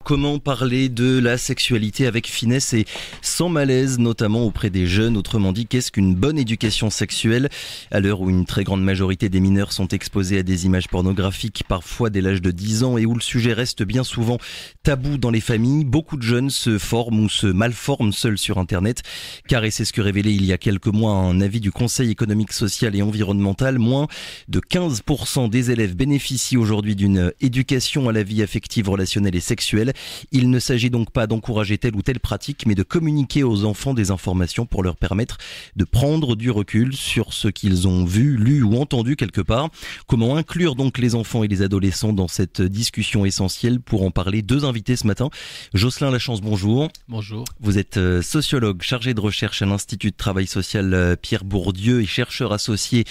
Comment parler de la sexualité avec finesse et sans malaise, notamment auprès des jeunes? Autrement dit, qu'est-ce qu'une bonne éducation sexuelle? À l'heure où une très grande majorité des mineurs sont exposés à des images pornographiques, parfois dès l'âge de 10 ans, et où le sujet reste bien souvent tabou dans les familles, beaucoup de jeunes se forment ou se malforment seuls sur Internet. Car, et c'est ce que révélait il y a quelques mois un avis du Conseil économique, social et environnemental, moins de 15% des élèves bénéficient aujourd'hui d'une éducation à la vie affective, relationnelle et sexuelle. Il ne s'agit donc pas d'encourager telle ou telle pratique, mais de communiquer aux enfants des informations pour leur permettre de prendre du recul sur ce qu'ils ont vu, lu ou entendu quelque part. Comment inclure donc les enfants et les adolescents dans cette discussion essentielle? Pour en parler, deux invités ce matin. Jocelyn Lachance, bonjour. Bonjour. Vous êtes sociologue, chargé de recherche à l'Institut de travail social Pierre Bourdieu et chercheur associé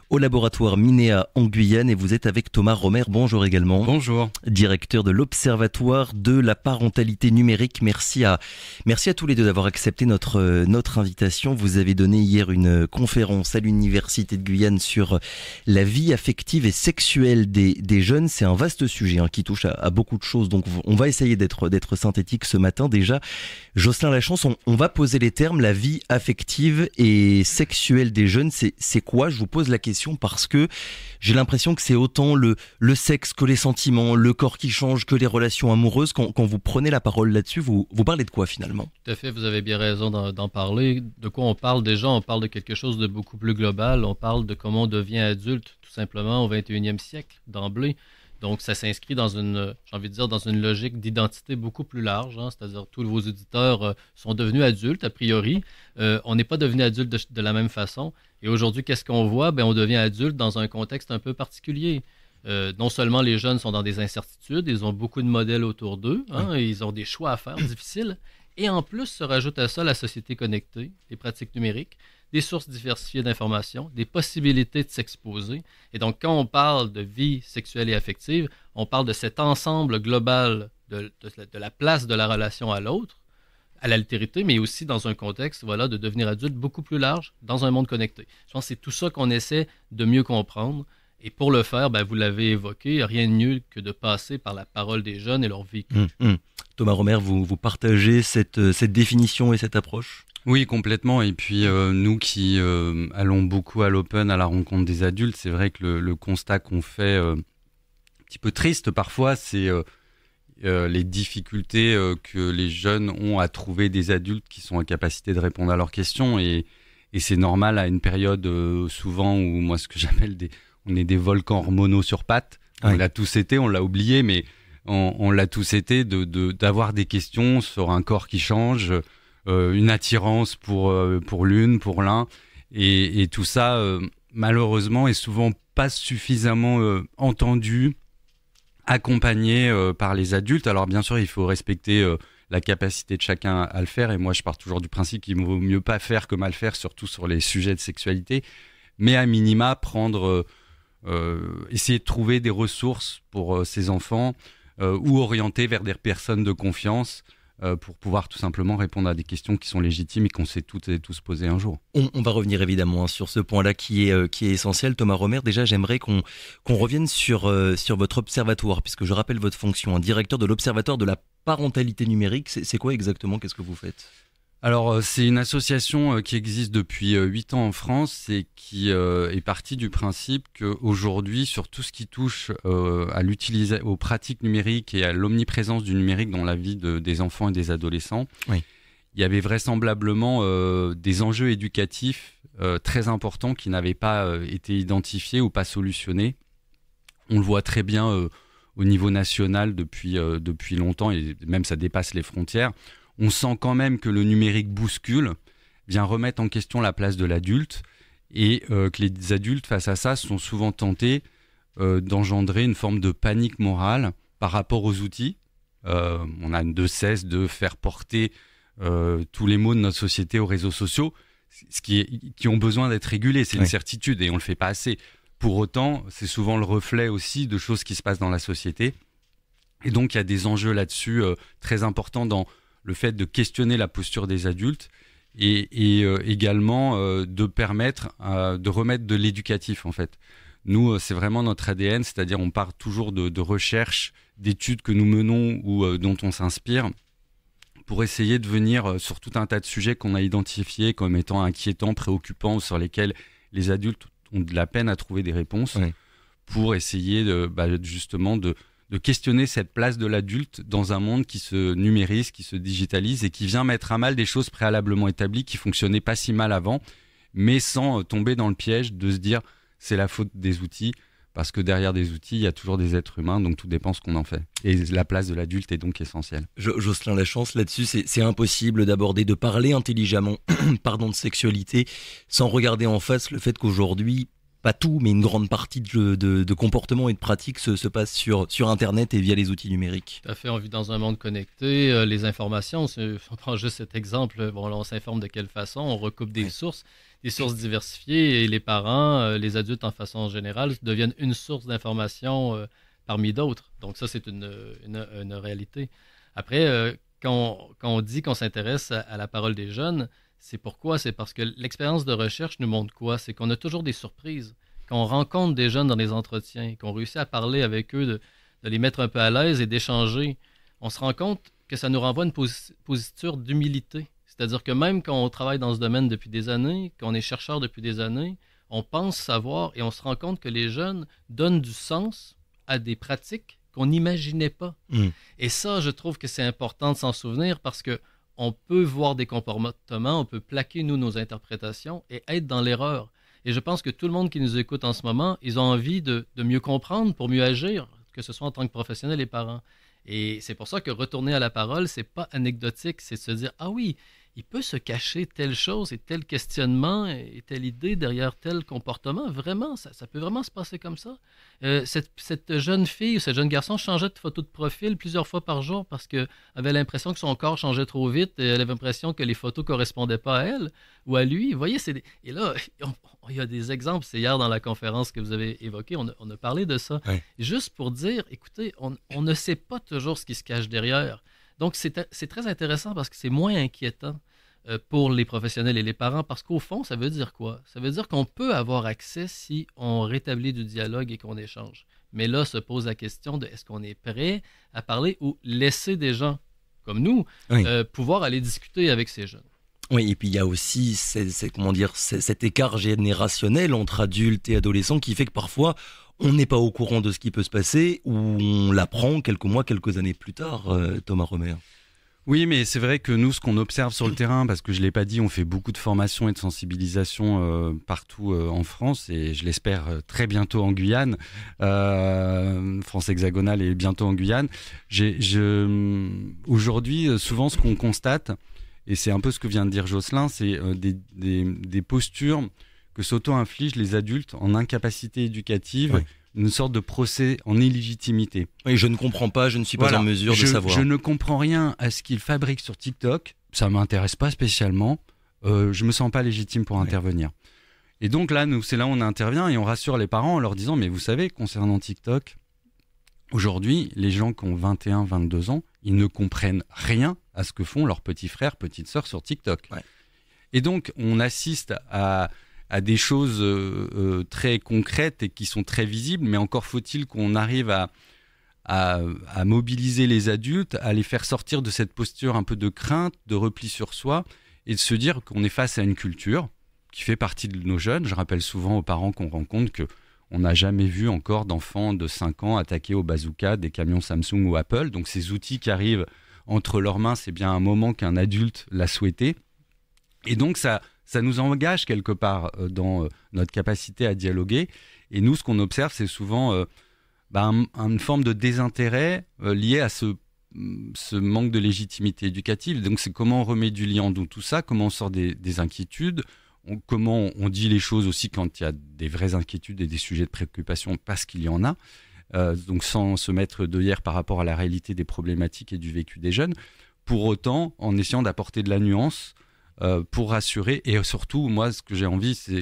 au laboratoire Minéa en Guyane, et vous êtes avec Thomas Romer. Bonjour également. Bonjour. Directeur de l'Observatoire de la parentalité numérique. Merci à tous les deux d'avoir accepté notre invitation. Vous avez donné hier une conférence à l'Université de Guyane sur la vie affective et sexuelle des jeunes. C'est un vaste sujet qui touche à beaucoup de choses, donc on va essayer d'être synthétique ce matin. Déjà, Jocelyn Lachance, on va poser les termes. La vie affective et sexuelle des jeunes, c'est quoi? Je vous pose la question parce que j'ai l'impression que c'est autant le sexe que les sentiments, le corps qui change, que les relations amoureuses. Quand vous prenez la parole là-dessus, vous parlez de quoi finalement? Tout à fait, vous avez bien raison d'en parler. De quoi on parle déjà? On parle de quelque chose de beaucoup plus global. On parle de comment on devient adulte, tout simplement, au 21e siècle, d'emblée. Donc, ça s'inscrit dans une logique d'identité beaucoup plus large, c'est-à-dire tous vos auditeurs sont devenus adultes, a priori. On n'est pas devenu adulte de la même façon. Et aujourd'hui, qu'est-ce qu'on voit? On devient adulte dans un contexte un peu particulier. Non seulement les jeunes sont dans des incertitudes, ils ont beaucoup de modèles autour d'eux, et ils ont des choix à faire difficiles. Et en plus, se rajoute à ça la société connectée, les pratiques numériques, des sources diversifiées d'informations, des possibilités de s'exposer. Et donc, quand on parle de vie sexuelle et affective, on parle de cet ensemble global de la place de la relation à l'autre, à l'altérité, mais aussi dans un contexte de devenir adulte beaucoup plus large dans un monde connecté. Je pense que c'est tout ça qu'on essaie de mieux comprendre. Et pour le faire, vous l'avez évoqué, rien de mieux que de passer par la parole des jeunes et leur vécu. Thomas Romer, vous partagez cette définition et cette approche? Oui, complètement. Et puis nous qui allons beaucoup à l'Open, à la rencontre des adultes, c'est vrai que le constat qu'on fait, un petit peu triste parfois, c'est les difficultés que les jeunes ont à trouver des adultes qui sont en capacité de répondre à leurs questions. Et c'est normal à une période souvent où moi, ce que j'appelle on est des volcans hormonaux sur pattes. On l'a tous été, on l'a oublié, mais on l'a tous été d'avoir des questions sur un corps qui change, une attirance pour l'une, pour l'un, et tout ça malheureusement est souvent pas suffisamment entendu, accompagné par les adultes. Alors bien sûr, il faut respecter la capacité de chacun à le faire, et moi je pars toujours du principe qu'il vaut mieux pas faire que mal faire, surtout sur les sujets de sexualité, mais à minima essayer de trouver des ressources pour ces enfants ou orienter vers des personnes de confiance pour pouvoir tout simplement répondre à des questions qui sont légitimes et qu'on s'est toutes et tous poser un jour. On va revenir évidemment sur ce point-là qui est essentiel. Thomas Romer, déjà j'aimerais qu'on revienne sur votre observatoire, puisque je rappelle votre fonction, directeur de l'Observatoire de la parentalité numérique. C'est quoi exactement? Qu'est-ce que vous faites? Alors, c'est une association qui existe depuis 8 ans en France et qui est partie du principe qu'aujourd'hui, sur tout ce qui touche aux pratiques numériques et à l'omniprésence du numérique dans la vie des enfants et des adolescents, il y avait vraisemblablement des enjeux éducatifs très importants qui n'avaient pas été identifiés ou pas solutionnés. On le voit très bien au niveau national depuis longtemps, et même ça dépasse les frontières. On sent quand même que le numérique bouscule, vient remettre en question la place de l'adulte, et que les adultes, face à ça, sont souvent tentés d'engendrer une forme de panique morale par rapport aux outils. On a de cesse de faire porter tous les maux de notre société aux réseaux sociaux, qui ont besoin d'être régulés, c'est une certitude, et on ne le fait pas assez. Pour autant, c'est souvent le reflet aussi de choses qui se passent dans la société. Et donc, il y a des enjeux là-dessus très importants dans le fait de questionner la posture des adultes et également de permettre de remettre de l'éducatif, en fait. Nous, c'est vraiment notre ADN, c'est-à-dire on part toujours de recherche, d'études que nous menons ou dont on s'inspire pour essayer de venir sur tout un tas de sujets qu'on a identifiés comme étant inquiétants, préoccupants, sur lesquels les adultes ont de la peine à trouver des réponses, pour essayer justement de questionner cette place de l'adulte dans un monde qui se numérise, qui se digitalise et qui vient mettre à mal des choses préalablement établies qui fonctionnaient pas si mal avant, mais sans tomber dans le piège de se dire c'est la faute des outils. Parce que derrière des outils, il y a toujours des êtres humains, donc tout dépend ce qu'on en fait. Et la place de l'adulte est donc essentielle. Jocelyn Lachance, là-dessus, c'est impossible d'aborder, de parler intelligemment de sexualité sans regarder en face le fait qu'aujourd'hui, pas tout, mais une grande partie de comportements et de pratiques se passe sur Internet et via les outils numériques. Tout à fait, on vit dans un monde connecté. Les informations, on prend juste cet exemple, on s'informe de quelle façon, on recoupe des sources diversifiées et les parents, les adultes en façon générale, deviennent une source d'information parmi d'autres. Donc ça, c'est une réalité. Après, quand on dit qu'on s'intéresse à la parole des jeunes, c'est pourquoi? C'est parce que l'expérience de recherche nous montre quoi? C'est qu'on a toujours des surprises. Quand on rencontre des jeunes dans les entretiens, qu'on réussit à parler avec eux, de les mettre un peu à l'aise et d'échanger, on se rend compte que ça nous renvoie à une posture d'humilité. C'est-à-dire que même quand on travaille dans ce domaine depuis des années, qu'on est chercheur depuis des années, on pense savoir et on se rend compte que les jeunes donnent du sens à des pratiques qu'on n'imaginait pas. Et ça, je trouve que c'est important de s'en souvenir parce que on peut voir des comportements, on peut plaquer, nos interprétations et être dans l'erreur. Et je pense que tout le monde qui nous écoute en ce moment, ils ont envie de mieux comprendre pour mieux agir, que ce soit en tant que professionnels et parents. Et c'est pour ça que retourner à la parole, c'est pas anecdotique, c'est de se dire « Ah oui, il peut se cacher telle chose et tel questionnement et telle idée derrière tel comportement. Vraiment, ça peut vraiment se passer comme ça. » Cette jeune fille ou ce jeune garçon changeait de photo de profil plusieurs fois par jour parce qu'elle avait l'impression que son corps changeait trop vite et elle avait l'impression que les photos ne correspondaient pas à elle ou à lui. Vous voyez, et là, il y a des exemples. C'est hier dans la conférence que vous avez évoquée, on a parlé de ça. Ouais. Juste pour dire, écoutez, on ne sait pas toujours ce qui se cache derrière. Donc, c'est très intéressant parce que c'est moins inquiétant pour les professionnels et les parents parce qu'au fond, ça veut dire quoi? Ça veut dire qu'on peut avoir accès si on rétablit du dialogue et qu'on échange. Mais là, se pose la question de est-ce qu'on est prêt à parler ou laisser des gens comme nous pouvoir aller discuter avec ces jeunes? Oui, et puis il y a aussi cet écart générationnel entre adultes et adolescents qui fait que parfois, on n'est pas au courant de ce qui peut se passer ou on l'apprend quelques mois, quelques années plus tard, Thomas Romer. Oui, mais c'est vrai que nous, ce qu'on observe sur le terrain, parce que je ne l'ai pas dit, on fait beaucoup de formation et de sensibilisation partout en France et je l'espère très bientôt en Guyane, France hexagonale et bientôt en Guyane. Aujourd'hui, souvent ce qu'on constate, et c'est un peu ce que vient de dire Jocelyn, c'est des postures que s'auto-infligent les adultes en incapacité éducative, une sorte de procès en illégitimité. Oui, je ne comprends pas, je ne suis pas en mesure de savoir. Je ne comprends rien à ce qu'ils fabriquent sur TikTok, ça ne m'intéresse pas spécialement, je ne me sens pas légitime pour intervenir. Et donc là, c'est là où on intervient et on rassure les parents en leur disant, mais vous savez, concernant TikTok, aujourd'hui, les gens qui ont 21, 22 ans, ils ne comprennent rien à ce que font leurs petits frères, petites sœurs sur TikTok. Ouais. Et donc, on assiste à des choses très concrètes et qui sont très visibles, mais encore faut-il qu'on arrive à mobiliser les adultes, à les faire sortir de cette posture un peu de crainte, de repli sur soi, et de se dire qu'on est face à une culture qui fait partie de nos jeunes. Je rappelle souvent aux parents qu'on rencontre qu'on n'a jamais vu encore d'enfants de 5 ans attaquer au bazooka des camions Samsung ou Apple. Donc ces outils qui arrivent entre leurs mains, c'est bien un moment qu'un adulte l'a souhaité. Et donc ça nous engage quelque part dans notre capacité à dialoguer. Et nous, ce qu'on observe, c'est souvent une forme de désintérêt lié à ce manque de légitimité éducative. Donc c'est comment on remet du lien dans tout ça, comment on sort des inquiétudes, comment on dit les choses aussi quand il y a des vraies inquiétudes et des sujets de préoccupation, parce qu'il y en a. Donc sans se mettre d'œillères par rapport à la réalité des problématiques et du vécu des jeunes. Pour autant, en essayant d'apporter de la nuance, pour rassurer, et surtout, moi, ce que j'ai envie, c'est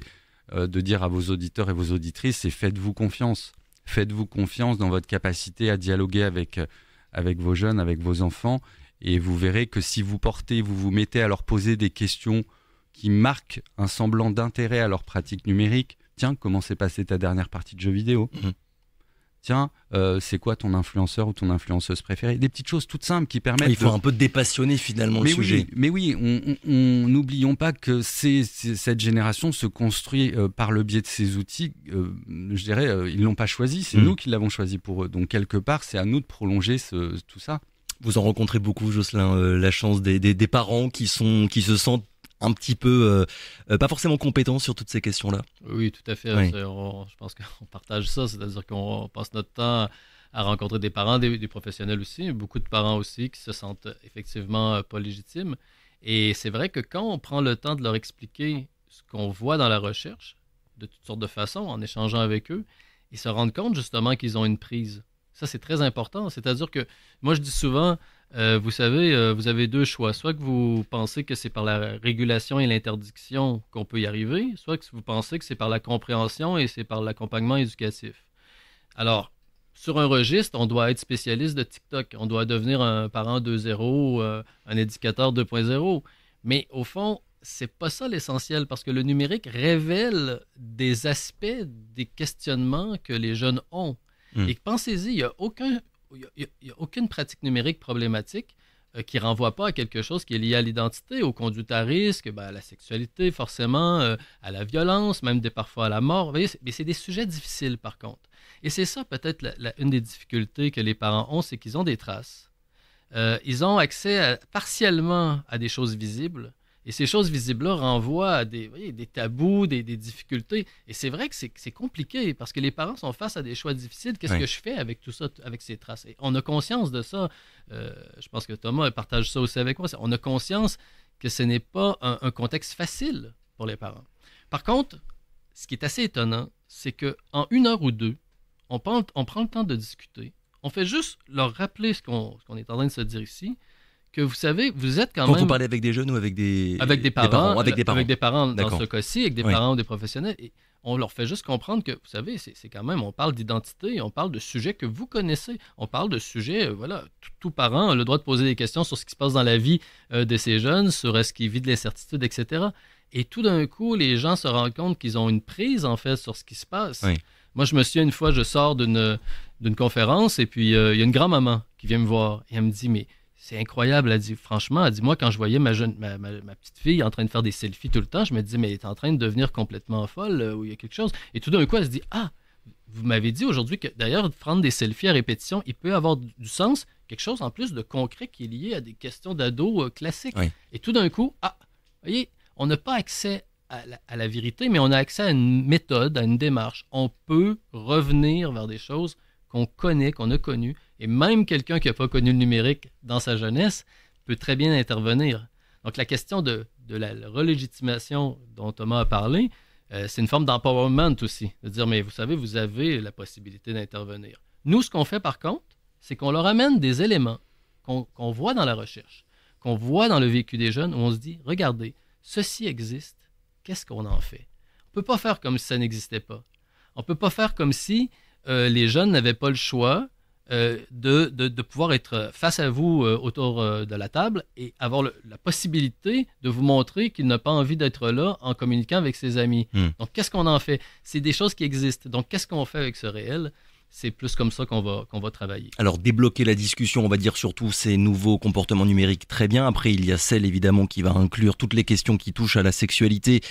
de dire à vos auditeurs et vos auditrices, c'est faites-vous confiance. Faites-vous confiance dans votre capacité à dialoguer avec vos jeunes, avec vos enfants, et vous verrez que si vous vous mettez à leur poser des questions qui marquent un semblant d'intérêt à leur pratique numérique, tiens, comment s'est passée ta dernière partie de jeu vidéo ? tiens, c'est quoi ton influenceur ou ton influenceuse préférée? Des petites choses toutes simples qui permettent. Il faut un peu dépassionner finalement le sujet. Mais oui, n'oublions pas que cette génération se construit par le biais de ces outils. Je dirais, ils l'ont pas choisi, c'est nous qui l'avons choisi pour eux. Donc quelque part, c'est à nous de prolonger tout ça. Vous en rencontrez beaucoup, Jocelyn, la chance des parents qui se sentent un petit peu pas forcément compétents sur toutes ces questions-là. Oui, tout à fait. Oui. Je pense qu'on partage ça, c'est-à-dire qu'on passe notre temps à rencontrer des parents, des professionnels aussi, beaucoup de parents aussi qui se sentent effectivement pas légitimes. Et c'est vrai que quand on prend le temps de leur expliquer ce qu'on voit dans la recherche, de toutes sortes de façons, en échangeant avec eux, ils se rendent compte justement qu'ils ont une prise. Ça, c'est très important. C'est-à-dire que moi, je dis souvent, vous savez, vous avez deux choix. Soit que vous pensez que c'est par la régulation et l'interdiction qu'on peut y arriver, soit que vous pensez que c'est par la compréhension et c'est par l'accompagnement éducatif. Alors, sur un registre, on doit être spécialiste de TikTok. On doit devenir un parent 2.0, un éducateur 2.0. Mais au fond, c'est pas ça l'essentiel parce que le numérique révèle des aspects, des questionnements que les jeunes ont. Et pensez-y, il n'y a aucune pratique numérique problématique qui ne renvoie pas à quelque chose qui est lié à l'identité, aux conduites à risque, à la sexualité forcément, à la violence, même parfois à la mort. Vous voyez, mais c'est des sujets difficiles par contre. Et c'est ça peut-être une des difficultés que les parents ont, c'est qu'ils ont des traces. Ils ont accès partiellement à des choses visibles. Et ces choses visibles-là renvoient à des tabous, des difficultés. Et c'est vrai que c'est compliqué parce que les parents sont face à des choix difficiles. Qu'est-ce que je fais avec tout ça, avec ces traces? Et on a conscience de ça. Je pense que Thomas partage ça aussi avec moi. On a conscience que ce n'est pas un contexte facile pour les parents. Par contre, ce qui est assez étonnant, c'est qu'en 1 heure ou 2, on prend le temps de discuter. On fait juste leur rappeler ce qu'on est en train de se dire ici, que vous savez, vous êtes quand même... Quand vous parlez avec des jeunes ou avec des parents? Avec des parents dans D'accord. ce cas-ci, avec des parents ou des professionnels. Et on leur fait juste comprendre que, vous savez, c'est quand même, on parle d'identité, on parle de sujets que vous connaissez. On parle de sujets, voilà, tout parent a le droit de poser des questions sur ce qui se passe dans la vie de ces jeunes, sur est-ce qu'ils vivent de l'incertitude, etc. Et tout d'un coup, les gens se rendent compte qu'ils ont une prise, en fait, sur ce qui se passe. Oui. Moi, je me souviens, une fois, je sors d'une conférence et puis il y a une grand-maman qui vient me voir et elle me dit, mais c'est incroyable, elle dit, franchement, elle dit, moi, quand je voyais ma petite fille en train de faire des selfies tout le temps, je me disais, mais elle est en train de devenir complètement folle ou il y a quelque chose. Et tout d'un coup, elle se dit, ah, vous m'avez dit aujourd'hui que d'ailleurs, prendre des selfies à répétition, il peut avoir du sens, quelque chose en plus de concret qui est lié à des questions d'ados classiques. Oui. Et tout d'un coup, vous voyez, on n'a pas accès à la vérité, mais on a accès à une méthode, à une démarche. On peut revenir vers des choses qu'on connaît, qu'on a connues. Et même quelqu'un qui n'a pas connu le numérique dans sa jeunesse peut très bien intervenir. Donc, la question de la relégitimation dont Thomas a parlé, c'est une forme d'empowerment aussi. De dire, mais vous savez, vous avez la possibilité d'intervenir. Nous, ce qu'on fait par contre, c'est qu'on leur amène des éléments qu'on voit dans la recherche, qu'on voit dans le vécu des jeunes, où on se dit, regardez, ceci existe, qu'est-ce qu'on en fait? On ne peut pas faire comme si ça n'existait pas. On ne peut pas faire comme si les jeunes n'avaient pas le choix de pouvoir être face à vous autour de la table et avoir la possibilité de vous montrer qu'il n'a pas envie d'être là en communiquant avec ses amis. Donc, qu'est-ce qu'on en fait? C'est des choses qui existent. Donc, qu'est-ce qu'on fait avec ce réel? C'est plus comme ça qu'on va travailler. Alors, débloquer la discussion, on va dire surtout ces nouveaux comportements numériques, très bien. Après, il y a celle, évidemment, qui va inclure toutes les questions qui touchent à la sexualité.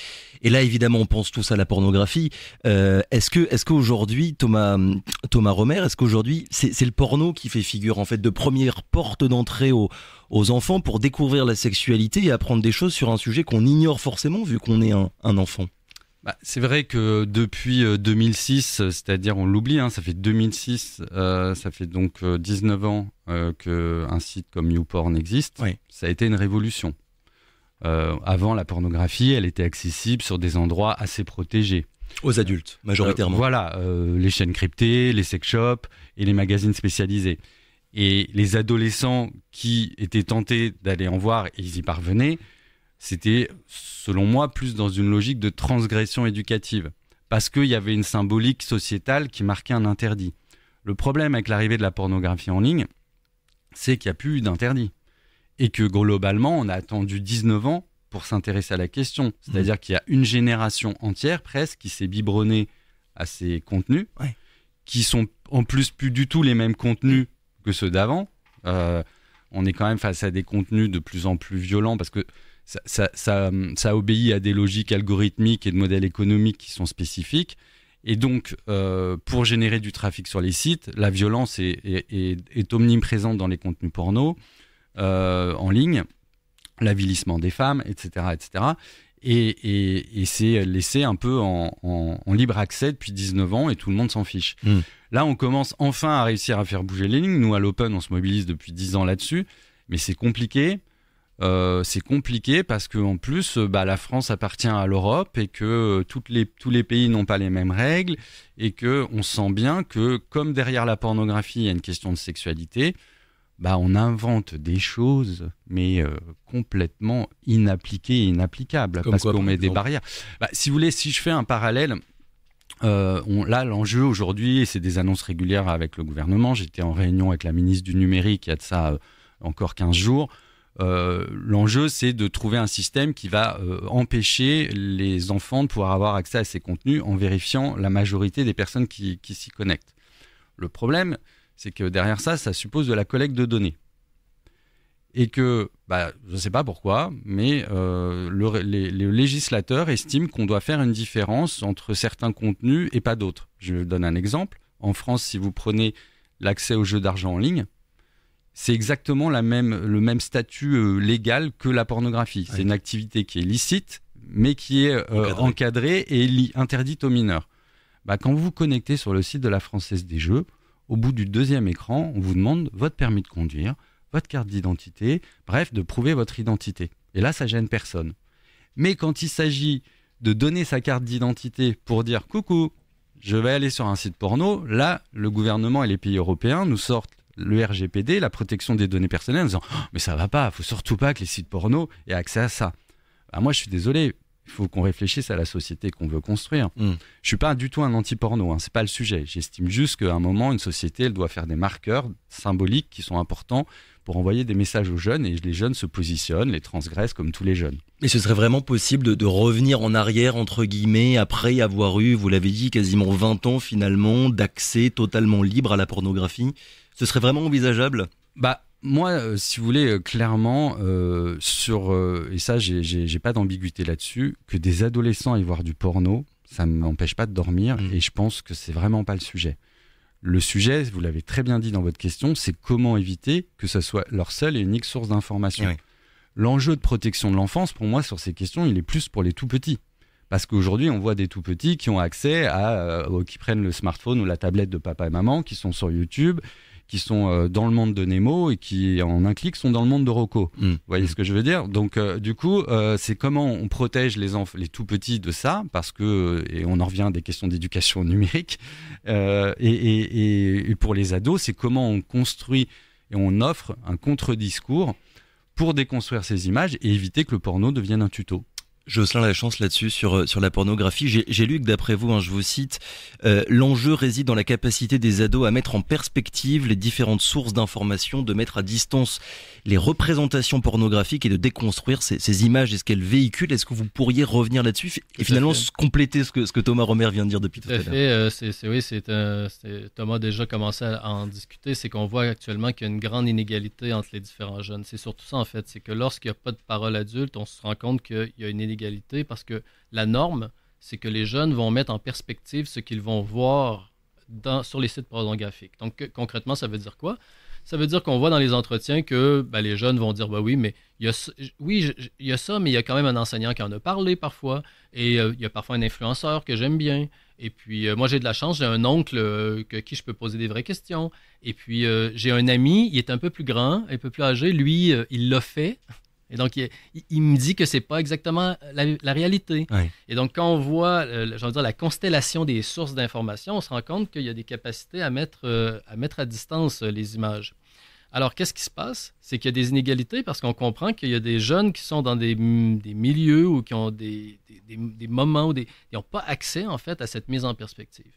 Et là, évidemment, on pense tous à la pornographie. Est-ce qu'aujourd'hui, Thomas Romer, est-ce qu'aujourd'hui, c'est le porno qui fait figure, en fait, de première porte d'entrée aux enfants pour découvrir la sexualité et apprendre des choses sur un sujet qu'on ignore forcément, vu qu'on est un enfant? C'est vrai que depuis 2006, c'est-à-dire on l'oublie, ça fait 2006, ça fait donc 19 ans qu'un site comme YouPorn existe. Oui. Ça a été une révolution. Avant, la pornographie, elle était accessible sur des endroits assez protégés. Aux adultes, majoritairement. Voilà, les chaînes cryptées, les sex shops et les magazines spécialisés. Et les adolescents qui étaient tentés d'aller en voir et ils y parvenaient, c'était, selon moi, plus dans une logique de transgression éducative, parce qu'il y avait une symbolique sociétale qui marquait un interdit. Le problème avec l'arrivée de la pornographie en ligne, c'est qu'il n'y a plus d'interdit, et que globalement, on a attendu 19 ans pour s'intéresser à la question. C'est-à-dire qu'il y a une génération entière, presque, qui s'est biberonnée à ces contenus, qui sont en plus plus du tout les mêmes contenus que ceux d'avant. On est quand même face à des contenus de plus en plus violents parce que ça obéit à des logiques algorithmiques et de modèles économiques qui sont spécifiques. Et donc, pour générer du trafic sur les sites, la violence est omniprésente dans les contenus porno, en ligne, l'avilissement des femmes, etc. etc. Et c'est laissé un peu en libre accès depuis 19 ans et tout le monde s'en fiche. Là, on commence enfin à réussir à faire bouger les lignes. Nous, à l'Open, on se mobilise depuis 10 ans là-dessus, mais c'est compliqué. C'est compliqué parce qu'en plus, la France appartient à l'Europe et que tous les pays n'ont pas les mêmes règles et qu'on sent bien que, comme derrière la pornographie, il y a une question de sexualité, on invente des choses, mais complètement inappliquées et inapplicables parce qu'on met des barrières. Si vous voulez, si je fais un parallèle, là, l'enjeu aujourd'hui, et c'est des annonces régulières avec le gouvernement, j'étais en réunion avec la ministre du numérique il y a de ça encore 15 jours, l'enjeu, c'est de trouver un système qui va empêcher les enfants de pouvoir avoir accès à ces contenus en vérifiant la majorité des personnes qui s'y connectent. Le problème, c'est que derrière ça suppose de la collecte de données. Et que, je ne sais pas pourquoi, mais les législateurs estiment qu'on doit faire une différence entre certains contenus et pas d'autres. Je donne un exemple. En France, si vous prenez l'accès aux jeux d'argent en ligne, c'est exactement le même statut légal que la pornographie. C'est une activité qui est licite, mais qui est encadrée et interdite aux mineurs. Quand vous vous connectez sur le site de la Française des Jeux, au bout du deuxième écran, on vous demande votre permis de conduire, votre carte d'identité, bref, de prouver votre identité. Et là, ça gêne personne. Mais quand il s'agit de donner sa carte d'identité pour dire « Coucou, je vais aller sur un site porno », là, le gouvernement et les pays européens nous sortent le RGPD, la protection des données personnelles, en disant oh, « mais ça va pas, il faut surtout pas que les sites porno aient accès à ça ». Moi, je suis désolé, il faut qu'on réfléchisse à la société qu'on veut construire. Je suis pas du tout un anti-porno, c'est pas le sujet. J'estime juste qu'à un moment, une société, elle doit faire des marqueurs symboliques qui sont importants pour envoyer des messages aux jeunes, et les jeunes se positionnent, les transgressent comme tous les jeunes. Mais ce serait vraiment possible de revenir en arrière, entre guillemets, après avoir eu, vous l'avez dit, quasiment 20 ans finalement, d'accès totalement libre à la pornographie. Ce serait vraiment envisageable ? Moi, si vous voulez, clairement, et ça, j'ai pas d'ambiguïté là-dessus, que des adolescents aillent voir du porno, ça ne m'empêche pas de dormir, et je pense que c'est vraiment pas le sujet. Le sujet, vous l'avez très bien dit dans votre question, c'est comment éviter que ce soit leur seule et unique source d'information. Oui. L'enjeu de protection de l'enfance, pour moi, sur ces questions, il est plus pour les tout-petits. Parce qu'aujourd'hui, on voit des tout-petits qui ont accès qui prennent le smartphone ou la tablette de papa et maman, qui sont sur YouTube, qui sont dans le monde de Nemo et qui, en un clic, sont dans le monde de Rocco. Vous voyez ce que je veux dire ? Donc, du coup, c'est comment on protège les tout-petits de ça, parce que, et on en revient à des questions d'éducation numérique, et pour les ados, c'est comment on construit et on offre un contre-discours pour déconstruire ces images et éviter que le porno devienne un tuto. Jocelyn Lachance là-dessus sur la pornographie. J'ai lu que d'après vous, je vous cite, l'enjeu réside dans la capacité des ados à mettre en perspective les différentes sources d'informations, de mettre à distance les représentations pornographiques et de déconstruire ces images et ce qu'elles véhiculent. Est-ce que vous pourriez revenir là-dessus et finalement compléter ce que Thomas Romer vient de dire depuis tout à l'heure? Thomas a déjà commencé à en discuter. C'est qu'on voit actuellement qu'il y a une grande inégalité entre les différents jeunes. C'est surtout ça en fait, c'est que lorsqu'il n'y a pas de parole adulte, on se rend compte qu'il y a une inégalité parce que la norme, c'est que les jeunes vont mettre en perspective ce qu'ils vont voir sur les sites pornographiques. Donc, concrètement, ça veut dire quoi? Ça veut dire qu'on voit dans les entretiens que les jeunes vont dire oui, mais il y a ça, mais il y a quand même un enseignant qui en a parlé parfois, et il y a parfois un influenceur que j'aime bien. Et puis, moi, j'ai de la chance, j'ai un oncle qui je peux poser des vraies questions. Et puis, j'ai un ami, il est un peu plus grand, un peu plus âgé. Lui, il l'a fait. Et donc, il me dit que c'est pas exactement la réalité. Oui. Et donc, quand on voit la constellation des sources d'information, on se rend compte qu'il y a des capacités à mettre à distance les images. Alors, qu'est-ce qui se passe? C'est qu'il y a des inégalités parce qu'on comprend qu'il y a des jeunes qui sont dans des milieux ou qui ont des moments où ils n'ont pas accès, en fait, à cette mise en perspective.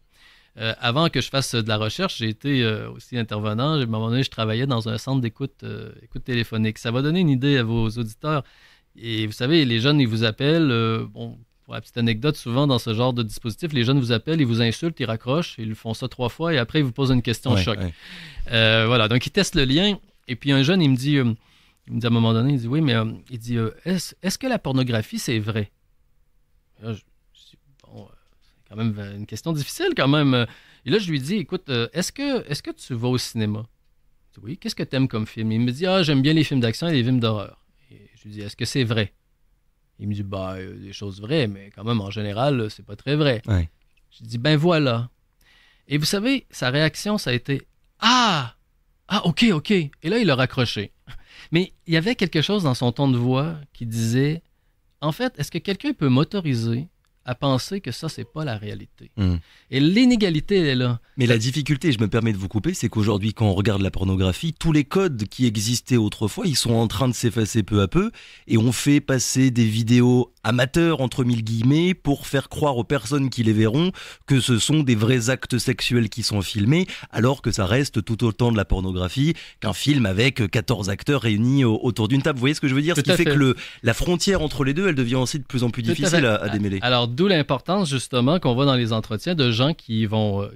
Avant que je fasse de la recherche, j'ai été aussi intervenant. À un moment donné, je travaillais dans un centre d'écoute écoute téléphonique. Ça va donner une idée à vos auditeurs. Et vous savez, les jeunes, ils vous appellent pour Pour la petite anecdote, souvent dans ce genre de dispositif, les jeunes vous appellent, ils vous insultent, ils raccrochent, ils font ça 3 fois et après ils vous posent une question choc. Ouais. Voilà, donc ils testent le lien et puis un jeune, il me dit à un moment donné, il dit oui, mais il dit est-ce que la pornographie c'est vrai? Là, je dis bon, c'est quand même une question difficile quand même. Et là, je lui dis écoute, est-ce que tu vas au cinéma? Je dis, oui, qu'est-ce que tu aimes comme film? Il me dit j'aime bien les films d'action et les films d'horreur. Et je lui dis est-ce que c'est vrai? Il me dit, des choses vraies, mais quand même, en général, c'est pas très vrai. Ouais. Je dis, ben voilà. Et vous savez, sa réaction, ça a été, ok. Et là, il a raccroché. Mais il y avait quelque chose dans son ton de voix qui disait, en fait, est-ce que quelqu'un peut m'autoriser à penser que ça, c'est pas la réalité? Et l'inégalité, elle est là. Mais la difficulté, je me permets de vous couper, c'est qu'aujourd'hui, quand on regarde la pornographie, tous les codes qui existaient autrefois, ils sont en train de s'effacer peu à peu, et on fait passer des vidéos amateurs, entre mille guillemets, pour faire croire aux personnes qui les verront que ce sont des vrais actes sexuels qui sont filmés, alors que ça reste tout autant de la pornographie qu'un film avec 14 acteurs réunis autour d'une table. Vous voyez ce que je veux dire? Ce qui fait que la frontière entre les deux, elle devient aussi de plus en plus difficile à démêler. Alors, d'où l'importance, justement, qu'on voit dans les entretiens de gens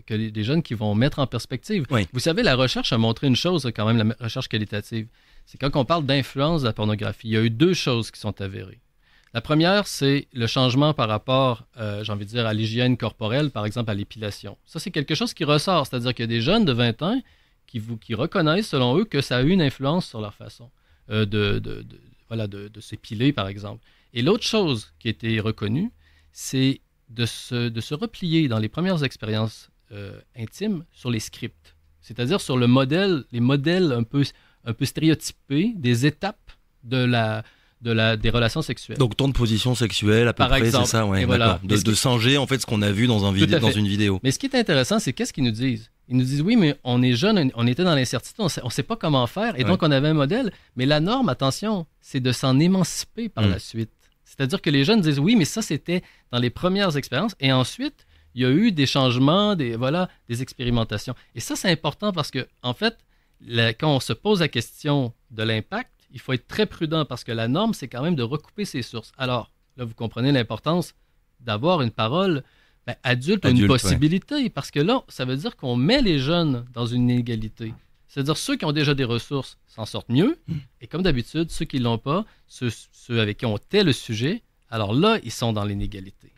des jeunes qui vont mettre en perspective. Oui. Vous savez, la recherche a montré une chose, quand même, la recherche qualitative. C'est quand on parle d'influence de la pornographie, il y a eu 2 choses qui sont avérées. La première, c'est le changement par rapport, j'ai envie de dire, à l'hygiène corporelle, par exemple à l'épilation. Ça, c'est quelque chose qui ressort, c'est-à-dire qu'il y a des jeunes de 20 ans qui reconnaissent, selon eux, que ça a eu une influence sur leur façon de s'épiler, par exemple. Et l'autre chose qui a été reconnue, c'est de se replier dans les premières expériences intimes sur les scripts, c'est-à-dire sur les modèles un peu stéréotypés des étapes des relations sexuelles. Donc tant de positions sexuelles à peu près, c'est ça, ouais, voilà. De singer en fait ce qu'on a vu dans une vidéo. Mais ce qui est intéressant, c'est qu'est-ce qu'ils nous disent? Ils nous disent oui, mais on est jeunes, on était dans l'incertitude, on ne sait pas comment faire, et donc on avait un modèle. Mais la norme, attention, c'est de s'en émanciper par la suite. C'est-à-dire que les jeunes disent oui, mais ça c'était dans les premières expériences, et ensuite il y a eu des changements, des expérimentations. Et ça c'est important parce que en fait, quand on se pose la question de l'impact, il faut être très prudent parce que la norme, c'est quand même de recouper ses sources. Alors, là, vous comprenez l'importance d'avoir une parole adulte, une possibilité, parce que là, ça veut dire qu'on met les jeunes dans une inégalité. C'est-à-dire ceux qui ont déjà des ressources s'en sortent mieux, et comme d'habitude, ceux qui ne l'ont pas, ceux avec qui on tait le sujet, alors là, ils sont dans l'inégalité.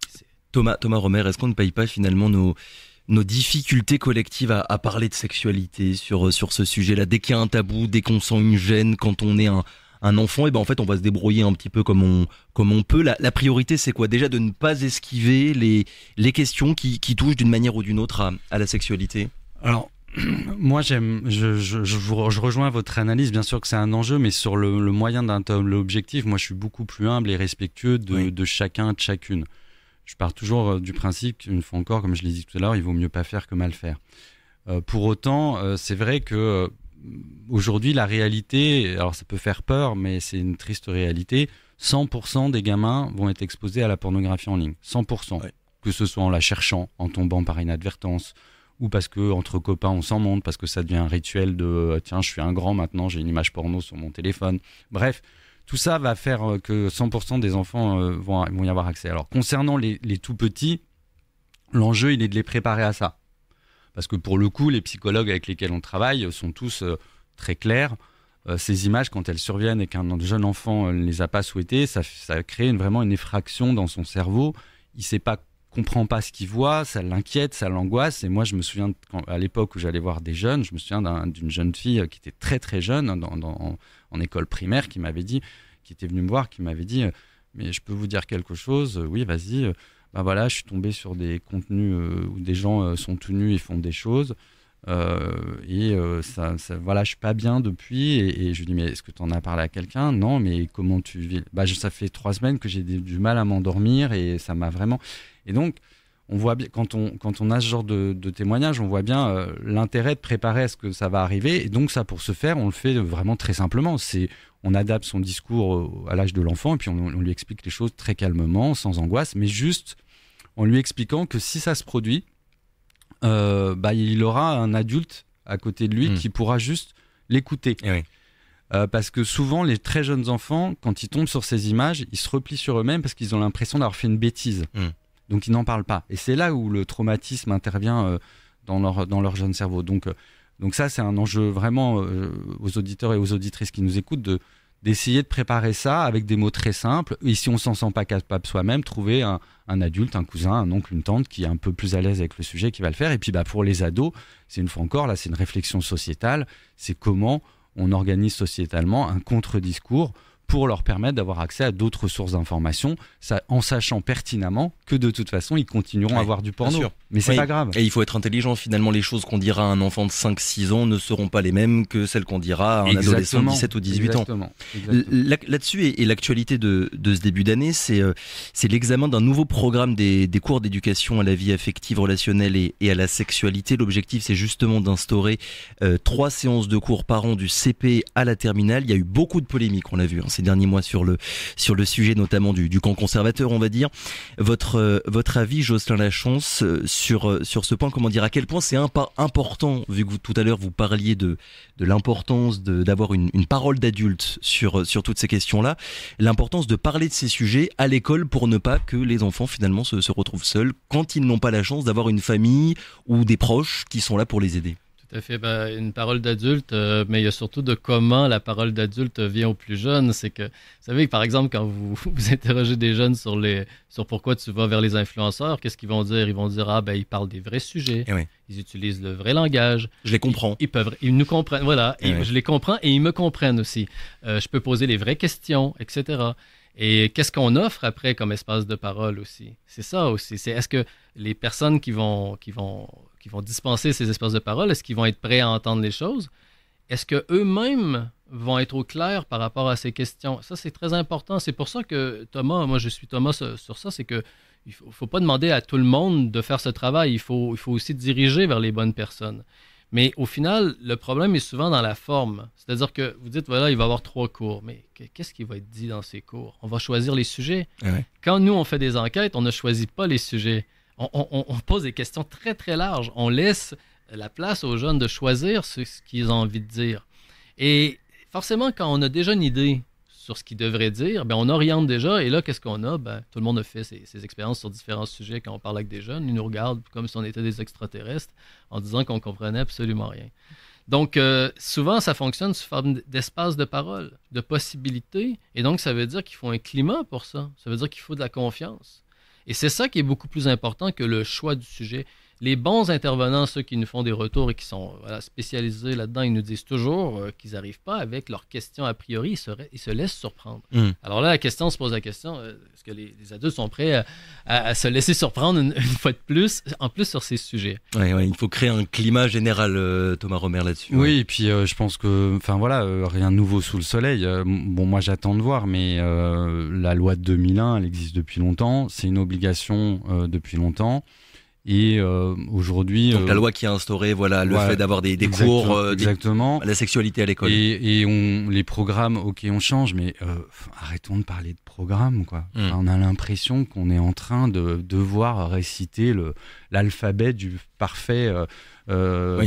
Thomas Romer, est-ce qu'on ne paye pas finalement nos difficultés collectives à parler de sexualité sur ce sujet-là? Dès qu'il y a un tabou, dès qu'on sent une gêne, quand on est un enfant, et en fait on va se débrouiller un petit peu comme on peut. La priorité c'est quoi? Déjà de ne pas esquiver les questions qui touchent d'une manière ou d'une autre à la sexualité. Alors moi je rejoins votre analyse, bien sûr que c'est un enjeu, mais sur le moyen d'atteindre l'objectif, moi je suis beaucoup plus humble et respectueux de chacun, de chacune. Je pars toujours du principe, une fois encore, comme je l'ai dit tout à l'heure, il vaut mieux pas faire que mal faire. Pour autant, c'est vrai que aujourd'hui, la réalité, alors ça peut faire peur, mais c'est une triste réalité, 100% des gamins vont être exposés à la pornographie en ligne. 100%. Ouais. Que ce soit en la cherchant, en tombant par inadvertance, ou parce qu'entre copains, on s'en montre, parce que ça devient un rituel de « tiens, je suis un grand maintenant, j'ai une image porno sur mon téléphone ». Bref. Tout ça va faire que 100% des enfants vont y avoir accès. Alors, concernant les tout petits, l'enjeu, il est de les préparer à ça. Parce que pour le coup, les psychologues avec lesquels on travaille sont tous très clairs. Ces images, quand elles surviennent et qu'un jeune enfant ne les a pas souhaitées, ça crée vraiment une effraction dans son cerveau. Il ne comprend pas ce qu'il voit, ça l'inquiète, ça l'angoisse. Et moi, je me souviens, à l'époque où j'allais voir des jeunes, je me souviens d'une jeune fille qui était très très jeune en école primaire qui était venue me voir, qui m'avait dit mais je peux vous dire quelque chose? Oui, vas-y. Voilà, je suis tombé sur des contenus où des gens sont tout nus et font des choses. Voilà, je suis pas bien depuis. Et je lui dis mais est-ce que tu en as parlé à quelqu'un? Non, mais comment tu vis? Ça fait 3 semaines que j'ai du mal à m'endormir et ça m'a vraiment. Et donc, on voit bien, quand on a ce genre de témoignage, on voit bien l'intérêt de préparer à ce que ça va arriver. Et donc ça, pour ce faire, on le fait vraiment très simplement. On adapte son discours à l'âge de l'enfant et puis on lui explique les choses très calmement, sans angoisse, mais juste en lui expliquant que si ça se produit, il aura un adulte à côté de lui qui pourra juste l'écouter. Et oui. parce que souvent, les très jeunes enfants, quand ils tombent sur ces images, ils se replient sur eux-mêmes parce qu'ils ont l'impression d'avoir fait une bêtise. Donc, ils n'en parlent pas. Et c'est là où le traumatisme intervient dans leur jeune cerveau. Donc ça, c'est un enjeu vraiment aux auditeurs et aux auditrices qui nous écoutent d'essayer de préparer ça avec des mots très simples. Et si on ne s'en sent pas capable soi-même, trouver un adulte, un cousin, un oncle, une tante qui est un peu plus à l'aise avec le sujet qui va le faire. Et puis pour les ados, c'est une fois encore, là, c'est une réflexion sociétale. C'est comment on organise sociétalement un contre-discours pour leur permettre d'avoir accès à d'autres sources d'informations, en sachant pertinemment que de toute façon, ils continueront à voir du porno. Mais c'est pas grave. Et il faut être intelligent. Finalement, les choses qu'on dira à un enfant de 5-6 ans ne seront pas les mêmes que celles qu'on dira à un adolescent de 17 ou 18 ans. Là-dessus, et l'actualité de ce début d'année, c'est l'examen d'un nouveau programme des cours d'éducation à la vie affective, relationnelle et à la sexualité. L'objectif, c'est justement d'instaurer 3 séances de cours par an du CP à la terminale. Il y a eu beaucoup de polémiques, on l'a vu, ces derniers mois sur le sujet, notamment du camp conservateur, on va dire. Votre avis, Jocelyn Lachance, sur ce point, comment dire, à quel point c'est important, vu que tout à l'heure vous parliez de l'importance d'avoir une parole d'adulte sur toutes ces questions-là, l'importance de parler de ces sujets à l'école pour ne pas que les enfants finalement se retrouvent seuls quand ils n'ont pas la chance d'avoir une famille ou des proches qui sont là pour les aider. Tout à fait. Une parole d'adulte, mais il y a surtout de comment la parole d'adulte vient aux plus jeunes. C'est que, vous savez, par exemple, quand vous interrogez des jeunes sur pourquoi tu vas vers les influenceurs, qu'est-ce qu'ils vont dire? Ils vont dire, ils parlent des vrais sujets. Ils utilisent le vrai langage. Je les comprends. Ils nous comprennent, voilà. Je les comprends et ils me comprennent aussi. Je peux poser les vraies questions, etc. Et qu'est-ce qu'on offre après comme espace de parole aussi? C'est ça aussi. C'est est-ce que les personnes qui vont dispenser ces espaces de parole, est-ce qu'ils vont être prêts à entendre les choses? Est-ce qu'eux-mêmes vont être au clair par rapport à ces questions? Ça, c'est très important. C'est pour ça que moi je suis Thomas sur ça, c'est que il faut pas demander à tout le monde de faire ce travail. Il faut aussi diriger vers les bonnes personnes. Mais au final, le problème est souvent dans la forme. C'est-à-dire que vous dites, voilà, il va y avoir 3 cours. Mais qu'est-ce qui va être dit dans ces cours? On va choisir les sujets. Quand nous, on fait des enquêtes, on ne choisit pas les sujets. On pose des questions très, très larges. On laisse la place aux jeunes de choisir ce qu'ils ont envie de dire. Et forcément, quand on a déjà une idée sur ce qu'ils devraient dire, on oriente déjà. Et là, qu'est-ce qu'on a? Tout le monde a fait ses expériences sur différents sujets quand on parle avec des jeunes. Ils nous regardent comme si on était des extraterrestres en disant qu'on ne comprenait absolument rien. Donc, souvent, ça fonctionne sous forme d'espace de parole, de possibilités. Et donc, ça veut dire qu'il faut un climat pour ça. Ça veut dire qu'il faut de la confiance. Et c'est ça qui est beaucoup plus important que le choix du sujet. Les bons intervenants, ceux qui nous font des retours et qui sont spécialisés là-dedans, ils nous disent toujours qu'ils n'arrivent pas avec leurs questions a priori, ils se laissent surprendre. Alors là, on se pose la question, est-ce que les adultes sont prêts à se laisser surprendre une fois de plus, en plus sur ces sujets? Il faut créer un climat général, Thomas Romer, là-dessus. Oui, et puis je pense que, rien de nouveau sous le soleil. Moi j'attends de voir, mais la loi de 2001, elle existe depuis longtemps, c'est une obligation depuis longtemps. Et aujourd'hui... Donc la loi qui a instauré le fait d'avoir des cours exactement. À la sexualité à l'école. Et les programmes, on change, mais arrêtons de parler de programmes, quoi. On a l'impression qu'on est en train de devoir réciter l'alphabet du parfait...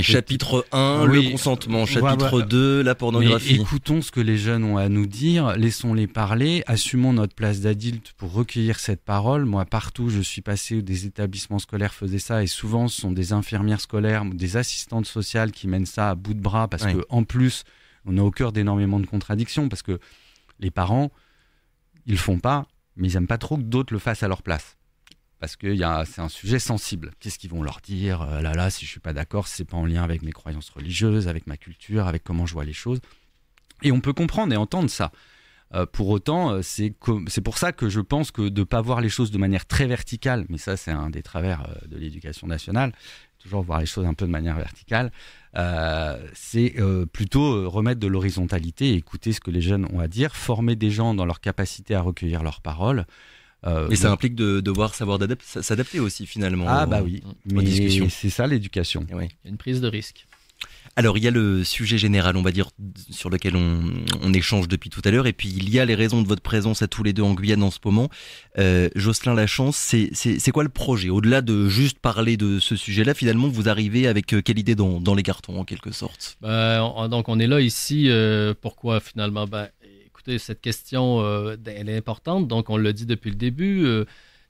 chapitre 1, le consentement. Chapitre 2, la pornographie. Mais écoutons ce que les jeunes ont à nous dire, laissons-les parler, assumons notre place d'adulte pour recueillir cette parole. Moi, partout où je suis passé, où des établissements scolaires faisaient ça, et souvent ce sont des infirmières scolaires, des assistantes sociales qui mènent ça à bout de bras, parce qu'en plus, on est au cœur d'énormément de contradictions, parce que les parents, ils le font pas, mais ils n'aiment pas trop que d'autres le fassent à leur place. Parce que c'est un sujet sensible. Qu'est-ce qu'ils vont leur dire? Si je suis pas d'accord, si c'est pas en lien avec mes croyances religieuses, avec ma culture, avec comment je vois les choses. Et on peut comprendre et entendre ça. Pour autant, c'est pour ça que je pense que de pas voir les choses de manière très verticale, mais ça c'est un des travers de l'éducation nationale, toujours voir les choses un peu de manière verticale, c'est plutôt remettre de l'horizontalité et écouter ce que les jeunes ont à dire, former des gens dans leur capacité à recueillir leurs paroles. Mais ça implique de devoir savoir s'adapter aussi finalement. Oui, mais c'est ça l'éducation. Il y a une prise de risque. Alors, il y a le sujet général, on va dire, sur lequel on échange depuis tout à l'heure, et puis il y a les raisons de votre présence à tous les deux en Guyane en ce moment. Jocelyn Lachance, c'est quoi le projet? Au-delà de juste parler de ce sujet-là, finalement, vous arrivez avec quelle idée dans les cartons, en quelque sorte? Donc, on est là ici, pourquoi finalement? Écoutez, cette question, elle est importante, donc on l'a dit depuis le début.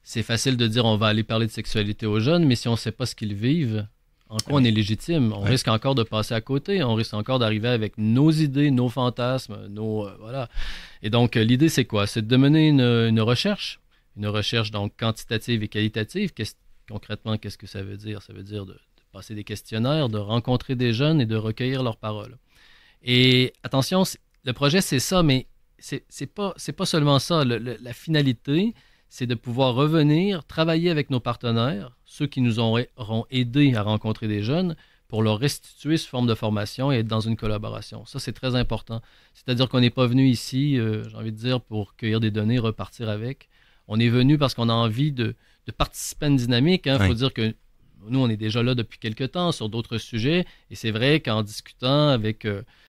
C'est facile de dire on va aller parler de sexualité aux jeunes, mais si on ne sait pas ce qu'ils vivent, en quoi on est légitime? On risque encore de passer à côté, on risque encore d'arriver avec nos idées, nos fantasmes, voilà. Et donc, l'idée, c'est quoi? C'est de mener une recherche donc quantitative et qualitative. Concrètement, qu'est-ce que ça veut dire? Ça veut dire de passer des questionnaires, de rencontrer des jeunes et de recueillir leurs paroles. Et attention, le projet, c'est ça, mais c'est pas seulement ça. La finalité, c'est de pouvoir revenir, travailler avec nos partenaires, ceux qui nous auront aidés à rencontrer des jeunes, pour leur restituer sous forme de formation et être dans une collaboration. Ça, c'est très important. C'est-à-dire qu'on n'est pas venu ici, j'ai envie de dire, pour cueillir des données, repartir avec. On est venu parce qu'on a envie de participer à une dynamique. Il faut dire que nous, on est déjà là depuis quelques temps sur d'autres sujets. Et c'est vrai qu'en discutant avec